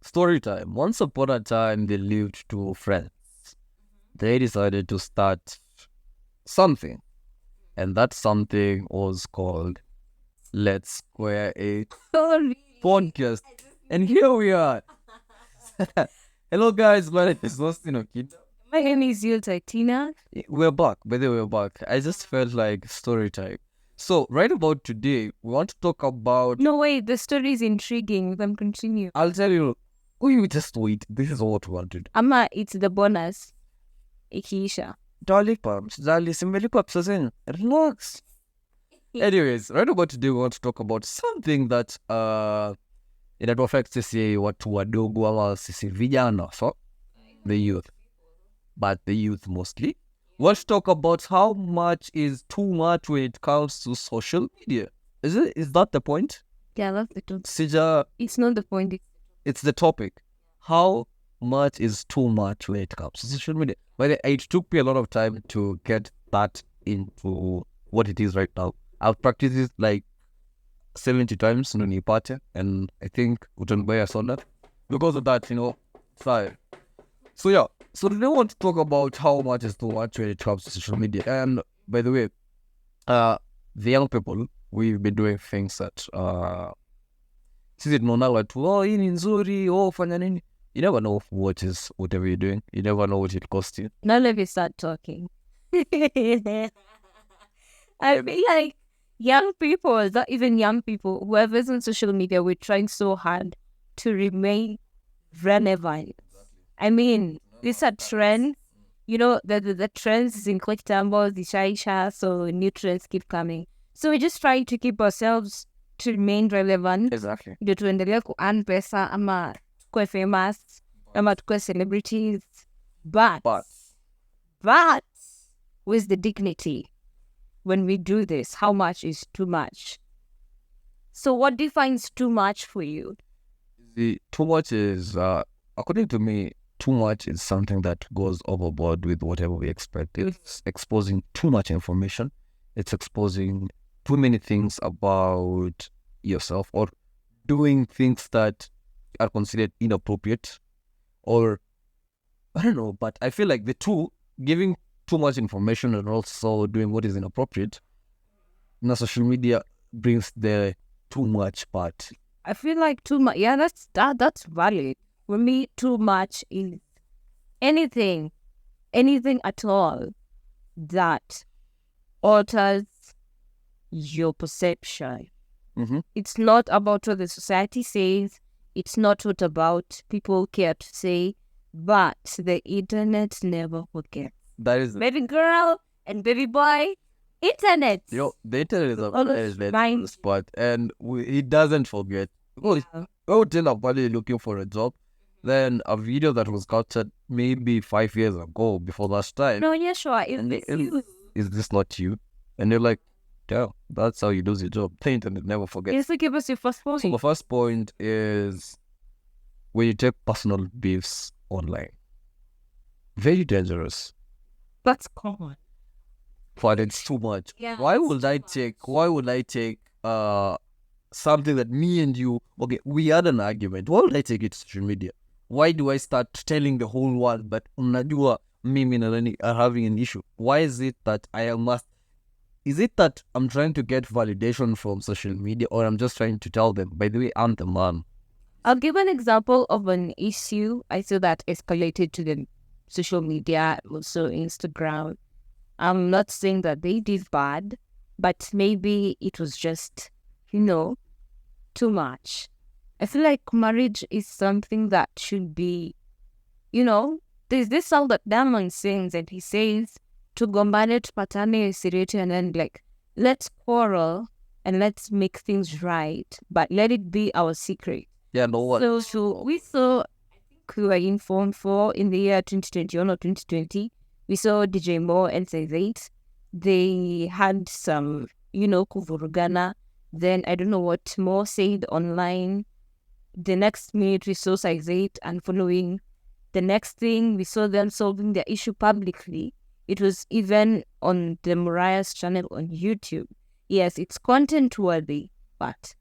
Story time. Once upon a time, they lived two friends. They decided to start something, and that something was called Let's Square a Sorry. Podcast. And here we are. Hello, guys. My name is Austin Okita. My name is Yulta Tina. We're back. By the way, we're back. I just felt like story time. So, right about today, we want to talk about. No, wait, the story is intriguing. You can continue. I'll tell you. Oh, you just wait. This is what we wanted. Ama, it's the bonus. Ikiisha. Dolly pumps, Dolly Simili Pops is in. Relax. Anyways, right about today, we want to talk about something that it affects sisi watu wadogo ama sisi vijana, so the youth, but the youth mostly. Let's talk about how much is too much when it comes to social media. Is that the point? Yeah, that's the topic. Sija, It's not the point. it's the topic. How much is too much when it comes to social media? But it took me a lot of time to get that into what it is right now. I've practiced it like 70 times in Nipate, and I think Utanbaya saw that. Because of that, sorry. So yeah, so today I want to talk about how much is too much when it comes to social media. And by the way, the young people, we've been doing things that sisi tunaona watu, oh, hii ni nzuri, oh, fanya nini. You never know what is whatever you're doing. You never know what it costs you. Now let me start talking. I mean, like, young people, not even young people, whoever's on social media, we're trying so hard to remain relevant. I mean, these are trends. You know, the trends is in click tumble, the shaisha, so new trends keep coming. So we're just trying to keep ourselves to remain relevant. Exactly. Ndio tuendelee kuearn pesa ama tukue famous ama tukue celebrities. But with the dignity, when we do this, how much is too much? So what defines too much for you? The too much is, according to me, too much is something that goes overboard with whatever we expect. It's exposing too much information. It's exposing too many things about yourself, or doing things that are considered inappropriate, or I don't know, but I feel like the two, giving too much information and also doing what is inappropriate, now social media brings the too much part. I feel like too much. Yeah, that's valid. For me, too much is anything at all that alters your perception. Mm-hmm. It's not about what the society says. It's not what about people care to say. But the internet never forgets. That is Baby girl and baby boy, internet. the internet is Always a reminds- spot, and it doesn't forget. Because Yeah. I would tell a buddy looking for a job, then a video that was captured maybe 5 years ago before that time. No, yeah, sure. Is And this it- you? Is this not you? And you're like, yeah, that's how you lose your job. The internet never forgets. Yes, give us your first point. So the first point is when you take personal beefs online. Very dangerous. That's common. But it's too much. Yeah. Why would I take something that me and you, okay, we had an argument. Why would I take it to social media? Why do I start telling the whole world that unajua mimi na nani are having an issue? Why is it that is it that I'm trying to get validation from social media, or I'm just trying to tell them, by the way, I'm the man? I'll give an example of an issue I saw that escalated to the social media, also Instagram. I'm not saying that they did bad, but maybe it was just, too much. I feel like marriage is something that should be, there's this song that Diamond sings and he says, tugombane tupatane sirete, and then like, let's quarrel and let's make things right, but let it be our secret. Yeah, no what? So we saw, I think we were informed for in the year 2021 or 2020, we saw DJ Mo and Size8. They had some, kuvurugana. Then I don't know what Mo said online. The next minute we saw Size8 and following. The next thing we saw them solving their issue publicly. It was even on the Mariah's channel on YouTube. Yes, it's content worthy, but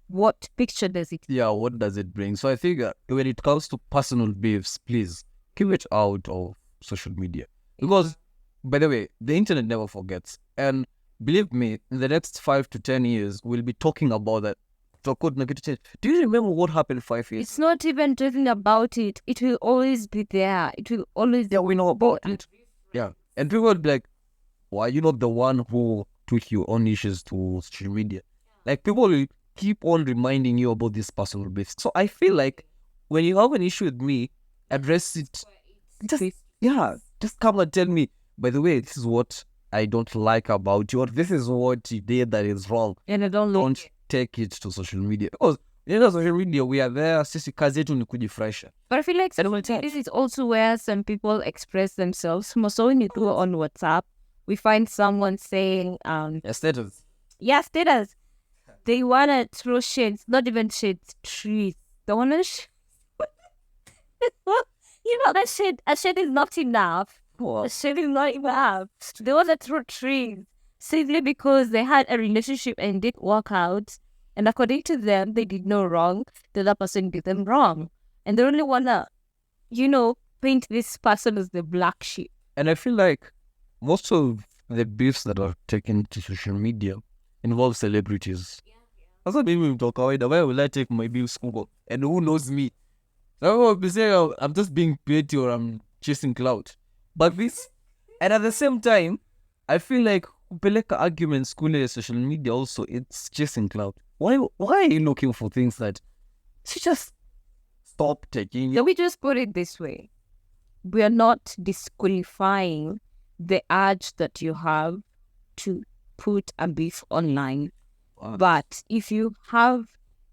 what picture does it? Yeah, what does it bring? So I think when it comes to personal beefs, please keep it out of social media. Because, by the way, the internet never forgets. And believe me, in the next 5 to 10 years, we'll be talking about that. So, do you remember what happened 5 years? It's not even talking about it. It will always be there. It will always. Yeah, we know about it. Yeah. And people will be like, why are you not the one who took your own issues to social media? Like, people will keep on reminding you about this personal beef. So I feel like when you have an issue with me, address it. Just come and tell me, by the way, this is what I don't like about you, or this is what you did that is wrong. And I don't Don't take it to social media. Because social media, we are there, sisi kazi yetu ni kujifurahisha. But I feel like this is also where some people express themselves. So when you go on WhatsApp, we find someone saying, Status. Yeah, status. They want to throw shades, not even shades, trees. They want to... that shade, a shade is not enough. A shade is not enough. They want to throw trees simply because they had a relationship and it didn't work out. And according to them, they did no wrong. The other person did them wrong. And they only want to, paint this person as the black sheep. And I feel like most of the beefs that are taken to social media involve celebrities. That's what made me talk about. Why will I take my beefs Google? And who knows me? I will be saying, oh, I'm just being petty or I'm chasing clout. But this, and at the same time, I feel like kupeleka arguments kule social media also, it's chasing clout. Why are you looking for things that you just stop taking? Let me just put it this way. We are not disqualifying the urge that you have to put a beef online. But if you have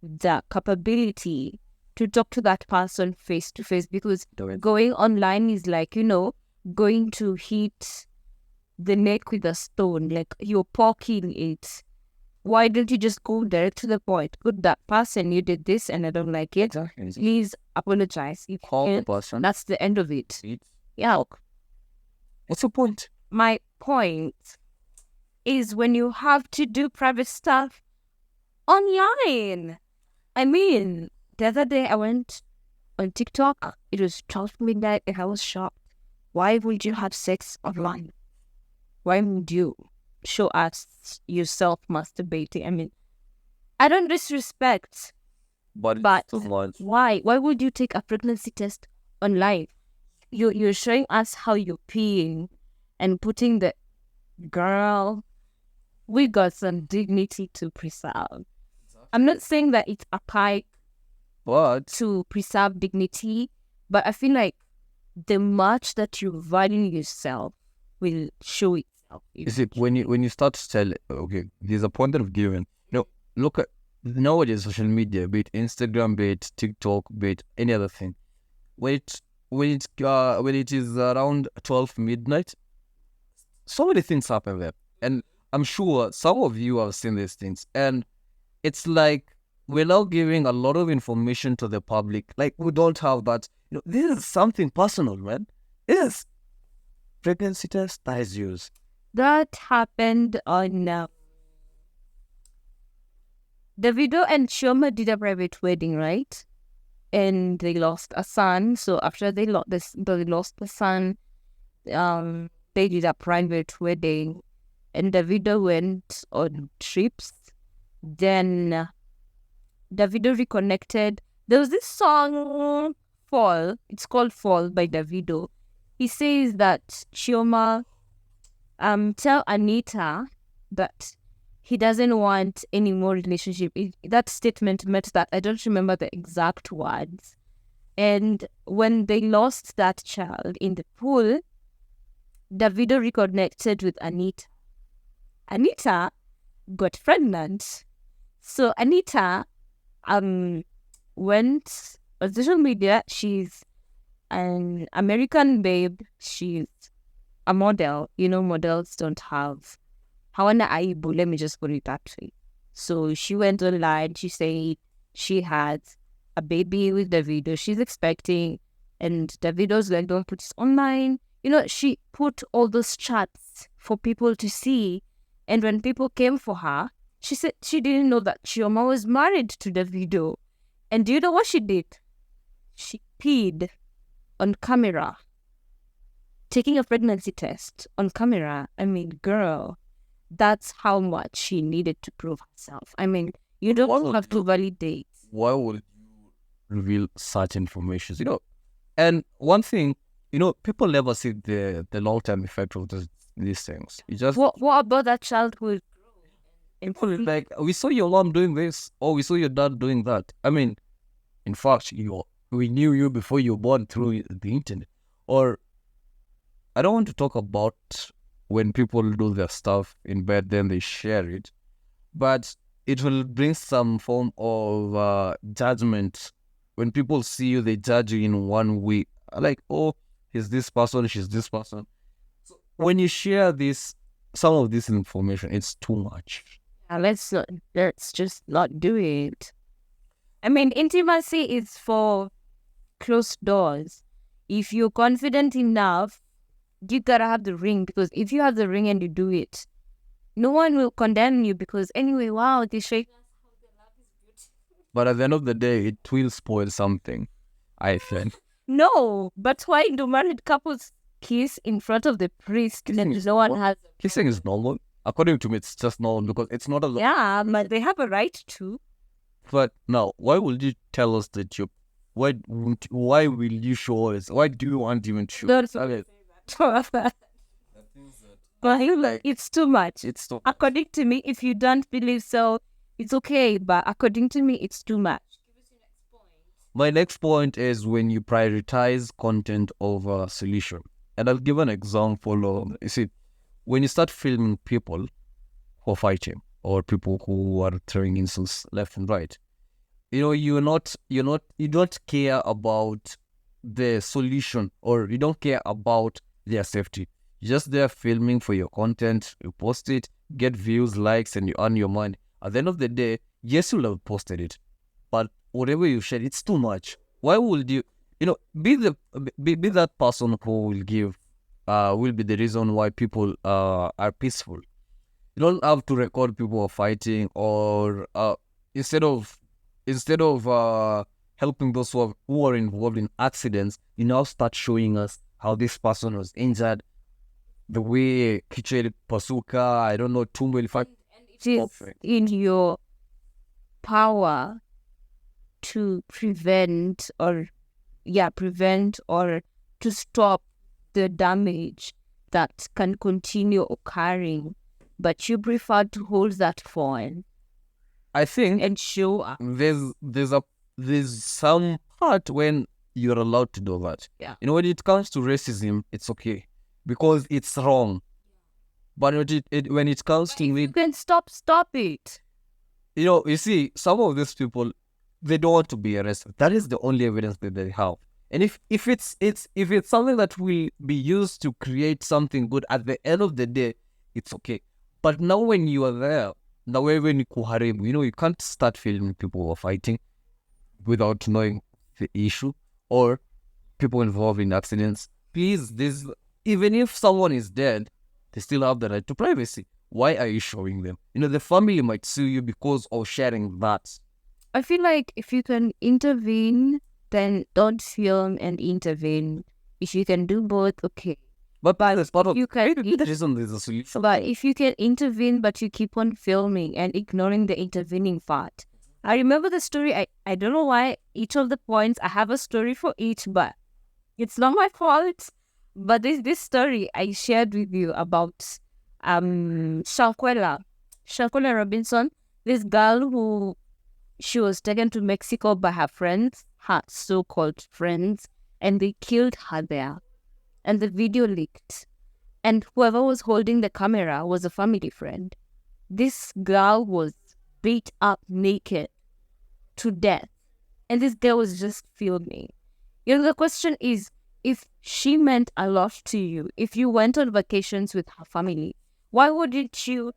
the capability to talk to that person face to face, because going online is like, going to hit the neck with a stone, like you're poking it. Why don't you just go direct to the point? Good, that person, you did this and I don't like it. Please apologize. If call the person. That's the end of it. Yeah. What's the point? My point is when you have to do private stuff online. I mean, the other day I went on TikTok. It was 12 midnight and I was shocked. Why would you have sex online? Why would you show us yourself masturbating? I mean, I don't disrespect, but why? Why would you take a pregnancy test online? You're showing us how you're peeing and putting the girl. We got some dignity to preserve. I'm not saying that it's a pipe to preserve dignity, but I feel like the much that you value yourself will show itself. Is it when you start to tell, okay, there's a point of giving. Look at nowadays social media, be it Instagram, be it TikTok, be it any other thing. When it is around 12 midnight, so many things happen there, and I'm sure some of you have seen these things, and it's like we're now giving a lot of information to the public. Like, we don't have that. This is something personal, man. Yes. Pregnancy test, that is yours. That happened on... Davido and Chioma did a private wedding, right? And they lost a son. So after they lost the son, they did a private wedding. And Davido went on trips. Then Davido reconnected. There was this song, Fall. It's called Fall by Davido. He says that Chioma tell Anita that he doesn't want any more relationship. That statement meant that, I don't remember the exact words. And when they lost that child in the pool, Davido reconnected with Anita. Anita got pregnant. So Anita went on social media. She's an American babe. She's a model. Models don't have hawana aibu. Let me just put it that way. So she went online. She said she had a baby with Davido. She's expecting, and Davido's like, don't put this online. She put all those chats for people to see. And when people came for her, She said she didn't know that Chioma was married to Davido. And do you know what she did? She peed on camera, taking a pregnancy test on camera. I mean, girl, that's how much she needed to prove herself. I mean, you don't have to validate. Why would you reveal such information? And one thing, people never see the long-term effect of these things. You just What about that child who like, we saw your mom doing this, or we saw your dad doing that. I mean, in fact, we knew you before you were born through the internet. Or I don't want to talk about when people do their stuff in bed, then they share it, but it will bring some form of judgment. When people see you, they judge you in one way. Like, oh, he's this person, she's this person. So when you share some of this information, it's too much. let's just not do it. I mean, intimacy is for closed doors. If you're confident enough, you gotta have the ring, because if you have the ring and you do it, no one will condemn you, because anyway, wow, they shake. But at the end of the day, it will spoil something, I think. No, but why do married couples kiss in front of the priest and no one has? Kissing is normal. According to me, it's just normal because it's not a law. Yeah, but they have a right to. But now, why would you tell us that you? Why will you show us? Why do you want even to show? Don't Okay. It's too much. It's too. According to me, if you don't believe so, it's okay. But according to me, it's too much. My next point is when you prioritize content over solution. And I'll give an example of, you see, when you start filming people who are fighting or people who are throwing insults left and right, you don't care about the solution, or you don't care about their safety. You're just there filming for your content, you post it, get views, likes, and you earn your money. At the end of the day, yes, you'll have posted it, but whatever you share, it's too much. Why would you, be that person who will be the reason why people are peaceful. You don't have to record people are fighting, or instead of helping those who are involved in accidents, you now start showing us how this person was injured, the way Kichele Pasuka, I don't know, Tumweli. It is in your power to prevent or to stop the damage that can continue occurring, but you prefer to hold that phone, I think, and show up. There's some part when you're allowed to do that. Yeah. When it comes to racism, it's okay because it's wrong. But when it comes to me, you can stop it. You see, some of these people, they don't want to be arrested. That is the only evidence that they have. And if it's something that will be used to create something good, at the end of the day, it's okay. But now when you are there, now when you can't start filming people who are fighting without knowing the issue, or people involved in accidents. Please, even if someone is dead, they still have the right to privacy. Why are you showing them? The family might sue you because of sharing that. I feel like if you can intervene, then don't film and intervene. If you can do both, okay. But by the spot of you can, the reason there's a solution. But if you can intervene, but you keep on filming and ignoring the intervening part. I remember the story. I don't know why each of the points, I have a story for each, but it's not my fault. But this story I shared with you about Shankwela Robinson, this girl who she was taken to Mexico by her friends, her so-called friends, and they killed her there. And the video leaked. And whoever was holding the camera was a family friend. This girl was beat up naked to death. And this girl was just filming. The question is, if she meant a lot to you, if you went on vacations with her family, why wouldn't you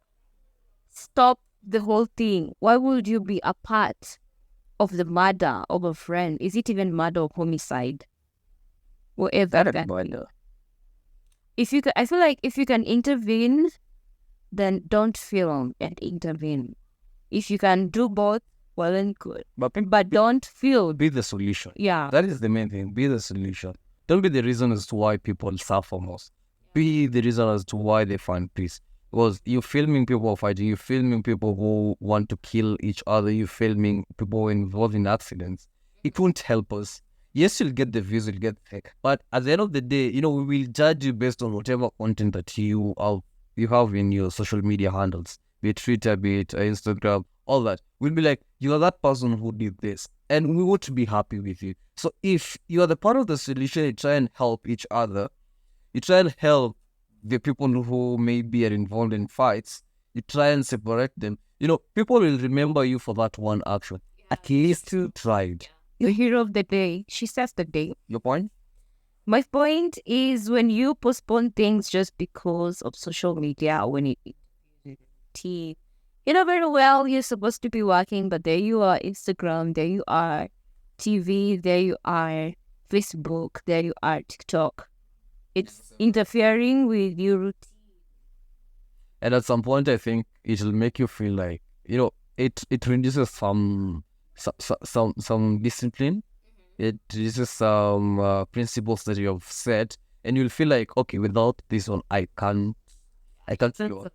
stop the whole thing? Why would you be a part of the murder of a friend? Is it even murder or homicide? Whatever that is. I feel like if you can intervene, then don't film and intervene. If you can do both, well and good. But But don't feel, be the solution. yeah. That is the main thing. Be the solution. Don't be the reason as to why people suffer most. Be the reason as to why they find peace. Because you're filming people fighting, you're filming people who want to kill each other, you're filming people involved in accidents. It won't help us. Yes, you'll get the views, you'll get tech. But at the end of the day, we will judge you based on whatever content that you have in your social media handles, be it Twitter, be it Instagram, all that. We'll be like, you are that person who did this, and we want to be happy with you. So if you are the part of the solution, you try and help each other. You try and help the people who maybe are involved in fights. You try and separate them. People will remember you for that one action. At least you tried. The hero of the day. She says the day. Your point? My point is when you postpone things just because of social media or when it tea. You know very well you're supposed to be working, but there you are, Instagram, there you are, TV, there you are, Facebook, there you are, TikTok. It's interfering with your routine. And at some point, I think it will make you feel like, it reduces some discipline. It reduces some principles that you have set, and you'll feel like, okay, without this one, I can't go.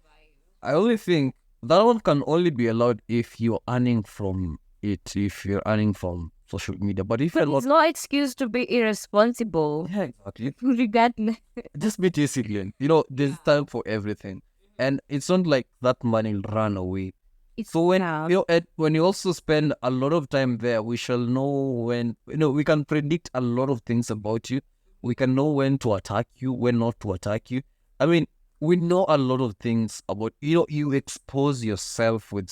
I only think that one can only be allowed if you're earning from it, if you're earning from social media. But if you're It's no excuse to be irresponsible. yeah, exactly. Regardless. Just be disciplined. There's time for everything, and it's not like that money will run away. So when when you also spend a lot of time there, we shall know when we can predict a lot of things about you. We can know when to attack you, when not to attack you. I mean, we know a lot of things about you expose yourself with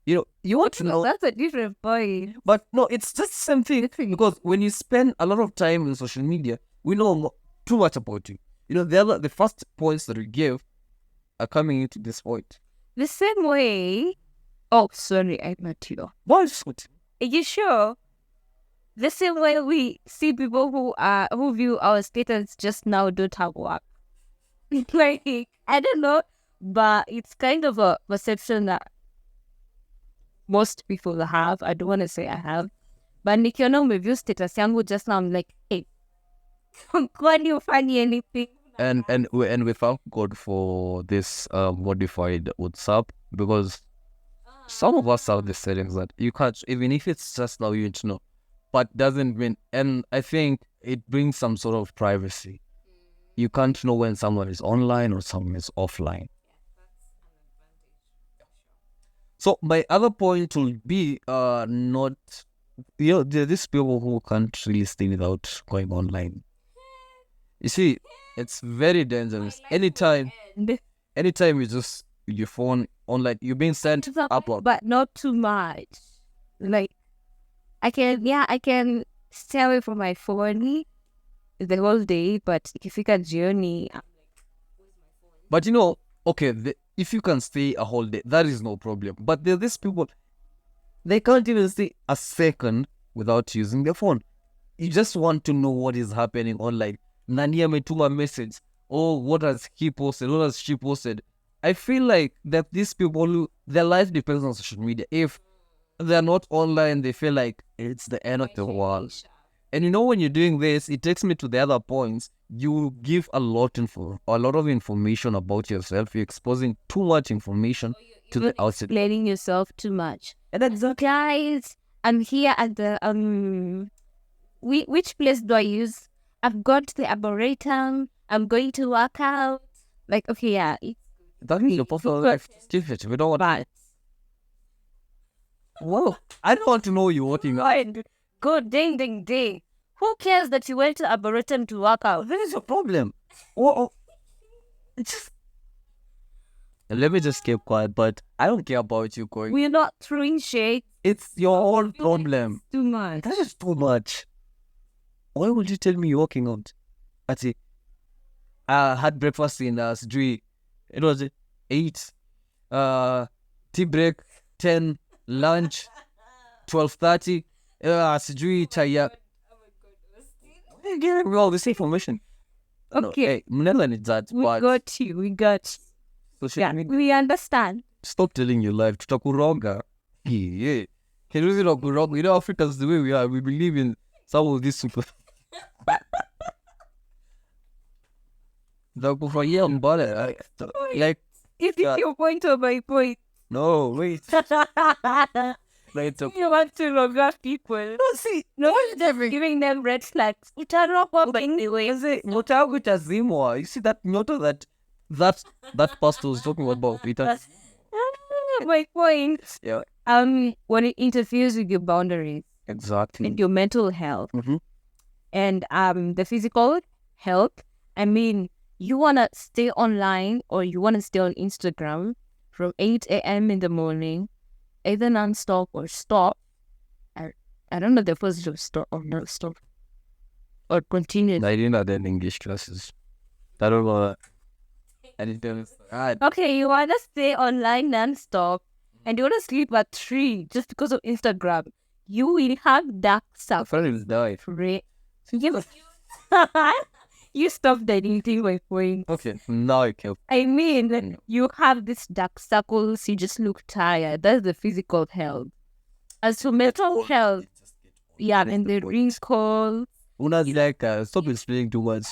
you want to know. That's a different point. But no, it's just the same thing because when you spend a lot of time in social media, we know too much about you. The first points that we give are coming into this point. The same way. Oh, sorry, I met you. What? Are you sure? The same way we see people who view our status just now don't have work. Like, I don't know, but it's kind of a perception that most people have. I don't want to say I have. But nikiona umeview status yangu just now, I'm like, hey, kwani ufanyi anything? And we thank God for this modified WhatsApp because some of us have the settings that you can't, even if it's just now you know, but doesn't mean, and I think it brings some sort of privacy. You can't know when someone is online or someone is offline. So my other point will be not, there are these people who can't really stay without going online. You see, it's very dangerous. Anytime you just your phone online, you're being sent upload. But not too much. Like, I can stay away from my phone the whole day, but if you can journey, I'm like, but okay, if you can stay a whole day, that is no problem. But there are these people, they can't even stay a second without using their phone. You just want to know what is happening online. Nani ametuma message. Oh, what has he posted? What has she posted? I feel like that these people, their life depends on social media. If they're not online, they feel like it's the end of the world. And when you're doing this, it takes me to the other points. You give a lot of information about yourself. You're exposing too much information to the outside. Explaining yourself too much. And that's guys, I'm here at the which place do I use? I've got the Arboretum. I'm going to work out. Like, okay, yeah. That means your personal life. We don't want. But whoa, I don't want to know you're working out. Good, ding, ding, ding. Who cares that you went to Arboretum to work out? That is a problem. Oh, it's just... Let me just keep quiet, but I don't care about you going. We're not throwing shade. It's your own problem. Too much. That is too much. Why would you tell me you're working out? I had breakfast in Sijui. It was 8. Tea break 10. Lunch 12:30. Sijui chaya. Why are you giving me all this information? Okay. No, hey, Mnela needs that. We got you. So We understand. stop telling your life. Tutakuroga. Yeah. Can you not kuroga? You know, Africans, the way we are, we believe in some of these super. Takufanyia mbaya. Like, Is it Yeah. your point or my point? no, wait. Like, it's a, You want to love people. No one's ever giving them red flags. Utaropa by the way. nyota yangu itazimwa. You see that nyota that pastor was talking about? My point. Yeah. When it interferes with your boundaries Exactly. and your mental health Mhm. and the physical health. I mean, you wanna stay online or you wanna stay on Instagram from 8 a.m. in the morning, either non-stop or stop. I don't know the first of stop or no stop or continue. I didn't attend English classes. I don't know. I didn't. Okay, you wanna stay online non-stop and you wanna sleep at 3 just because of Instagram. You will have dark My stuff. friend will die. You stop deleting my point. Okay, now I can. I mean, you have these dark circles, you just look tired. That's the physical health. As for mental health, yeah, and the wrinkles. Una's like, stop explaining too much.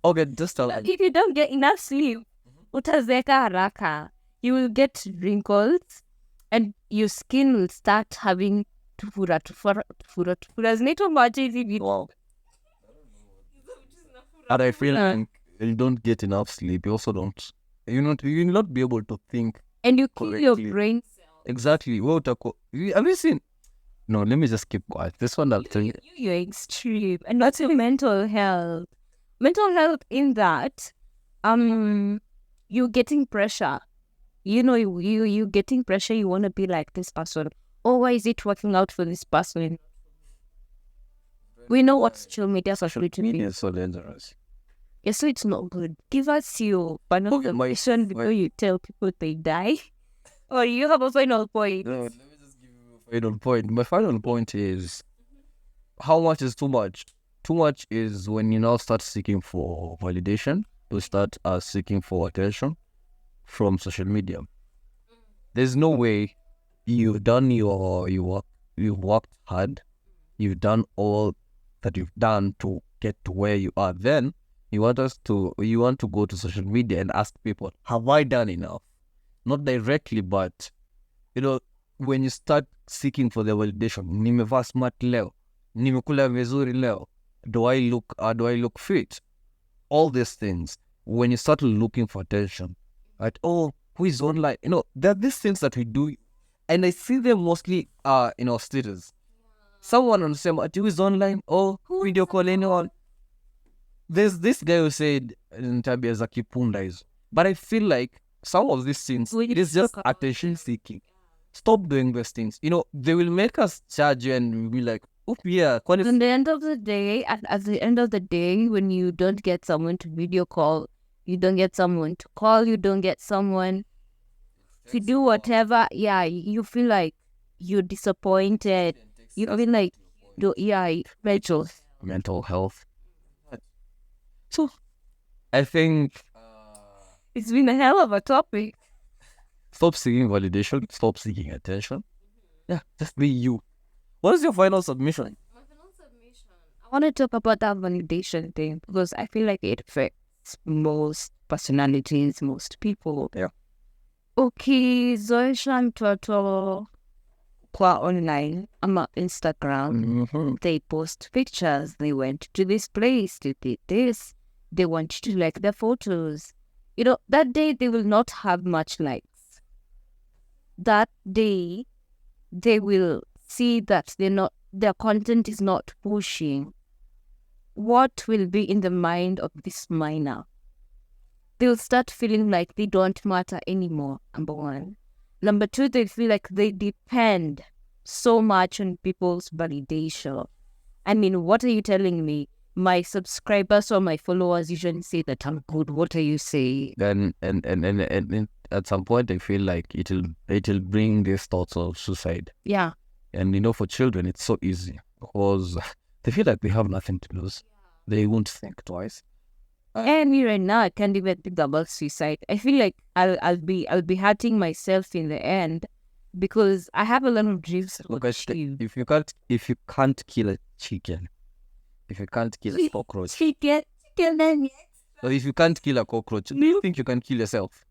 Okay, just tell me. If you don't get enough sleep, utazeka haraka. You will get wrinkles and your skin will start having tufura. Zinaitwa maji hivi. Wow. And I feel like you don't get enough sleep. You also don't. You will not be able to think And you kill your correctly. brain. exactly. Have you seen? No, let me just keep quiet. This one I'll tell you. You're extreme. And what's your mental health? Mental health in that, you're getting pressure. You know, you getting pressure. You want to be like this person. Oh, why is it working out for this person? We know what social media Social to media be. is so dangerous. Yeah, so it's not good. Give us your final Okay, my- submission before you tell people they die. Or you have a final point. No, let me just give you a final point. My final point is how much is too much? Too much is when you now start seeking for validation, you start seeking for attention from social media. There's no way you've done you've worked hard, you've done all that you've done to get to where you are. Then you want to go to social media and ask people, have I done enough? Not directly, but when you start seeking for the validation, nimevaa smart leo, nimekula vizuri leo, do I look fit? All these things. When you start looking for attention, right? Oh, who is online? There are these things that we do, and I see them mostly in our status. Someone on the same who is online, oh, video call anyone. There's this guy who said tabia za kipunda hizo. But I feel like some of these things, it is just attention seeking. Stop doing those things. They will make us charge you and we'll be like, oh yeah. At the end of the day, at the end of the day, when you don't get someone to video call, you don't get someone to call, you don't get someone to do whatever, yeah, you feel like you're disappointed. You feel like, mental health. So, I think it's been a hell of a topic. stop seeking validation, stop seeking attention. Yeah, just be you. What is your final submission? I want to talk about that validation thing because I feel like it affects most personalities, most people. Yeah. Okay, zoesha mtoto kwa online ama Instagram. They post pictures. They went to this place, they did this. They want you to like their photos. That day they will not have much likes. That day they will see that their content is not pushing. What will be in the mind of this minor? They'll start feeling like they don't matter anymore, number one. Number two, they feel like they depend so much on people's validation. I mean, what are you telling me? My subscribers or my followers usually say that I'm good. What are you saying? Then and at some point I feel like it'll bring these thoughts of suicide. Yeah. And for children it's so easy because they feel like they have nothing to lose. They won't think twice. And me right now, I can't even think about suicide. I feel like I'll be hurting myself in the end because I have a lot of dreams to Because achieve. if you can't kill a chicken, if you can't kill a cockroach, Chicken, then or if you can't kill a cockroach, do you think you can kill yourself?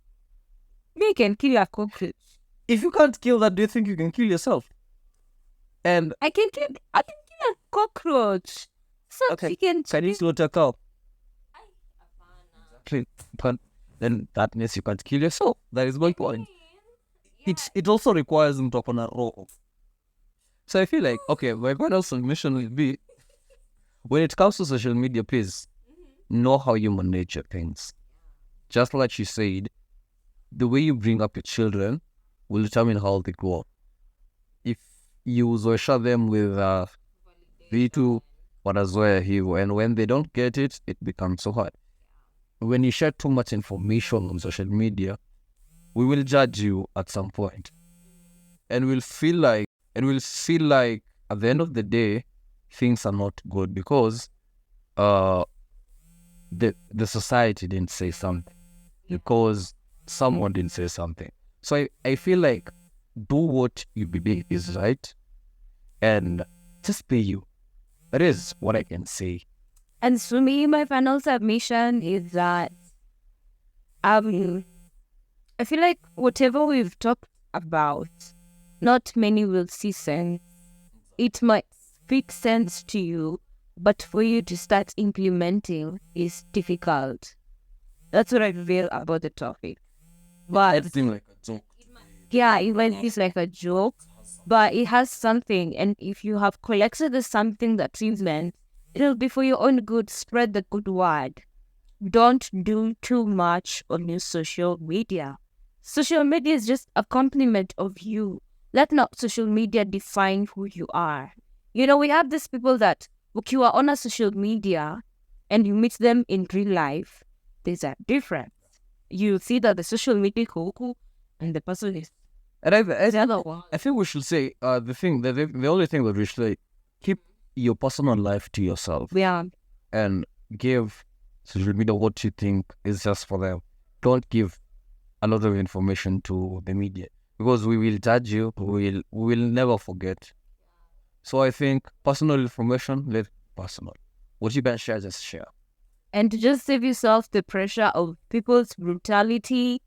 me can kill a cockroach. If you can't kill that, do you think you can kill yourself? And I can kill a cockroach. So Okay. chicken. can you slaughter a cow? But then that means you can't kill yourself. That is my point. It also requires him to open a roll. So I feel like, okay, my final submission will be, when it comes to social media, please know how you manage your things. Just like she said, the way you bring up your children will determine how they grow up. If you zoesha them with vitu wanazoea hivyo, and when they don't get it, it becomes so hard. When you share too much information on social media, we will judge you at some point. And we'll feel like at the end of the day, things are not good because the society didn't say something, because someone didn't say something. So I feel like do what you believe is right and just be you. That is what I can say. And for me, my final submission is that I feel like whatever we've talked about, not many will see sense. It might speak sense to you, but for you to start implementing is difficult. That's what I feel about the topic. But It seems like a joke. yeah, it might feel like a joke, but it has something. And if you have collected the something that you've learned, it'll be for your own good. Spread the good word. Don't do too much on your social media. Social media is just a complement of you. Let not social media define who you are. You know, we have these people that, look, you are on a social media and you meet them in real life, there's a difference. You see that the social media cool and the person is And the other one. I think we should say the only thing that we should say, keep your personal life to yourself Yeah. and give social media what you think is just for them. Don't give a lot of information to the media, because we will judge you. We will never forget. So I think personal information, let personal. What you can share, just share. And to just save yourself the pressure of people's brutality,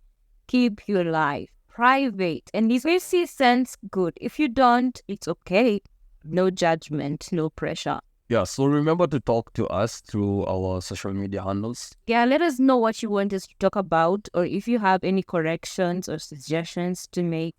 keep your life private. And if you see sense, good. If you don't, it's okay. No judgment, no pressure. Yeah, so remember to talk to us through our social media handles. Yeah, let us know what you want us to talk about, or if you have any corrections or suggestions to make.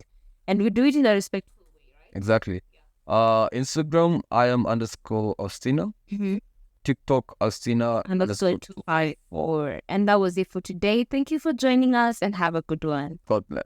And we do it in a respectful way, right? Exactly. Instagram, I am _Austina. Mm-hmm. TikTok, Austina And also 254. And that was it for today. Thank you for joining us and have a good one. God bless.